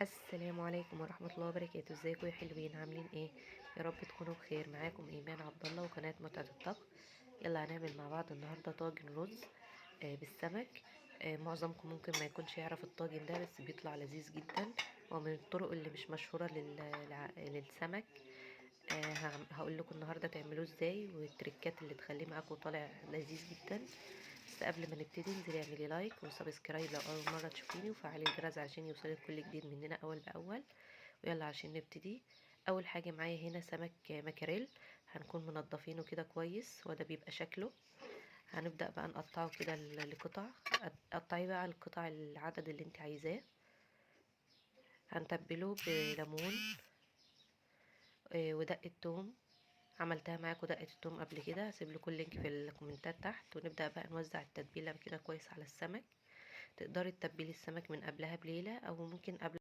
السلام عليكم ورحمة الله وبركاته. ازيكم يا حلوين؟ عاملين ايه؟ يا رب تكونوا بخير. معاكم ايمان عبد الله وقناة متعة الطبخ. يلا هنعمل مع بعض النهاردة طاجن رز بالسمك. معظمكم ممكن ما يكونش يعرف الطاجن ده، بس بيطلع لذيذ جدا ومن الطرق اللي مش مشهورة للسمك. هقول لكم النهاردة تعملوه ازاي والتريكات اللي تخليه معاكم طالع لذيذ جدا. بس قبل ما نبتدي انزلي اعملي لايك وسبسكرايب لو اول مره تشوفيني، وفعلي الجرس عشان يوصلك كل جديد مننا اول باول. ويلا عشان نبتدي. اول حاجه معايا هنا سمك مكاريل، هنكون منضفينه كده كويس وده بيبقى شكله. هنبدا بقى نقطعه كده لقطع. قطعي بقى القطع العدد اللي انت عايزاه. هنتبله بليمون ودقه توم. عملتها معاكم دقه التوم قبل كده، هسيب لكم اللينك في الكومنتات تحت. ونبدا بقى نوزع التتبيله كده كويس على السمك. تقدري تتبلي السمك من قبلها بليله او ممكن قبل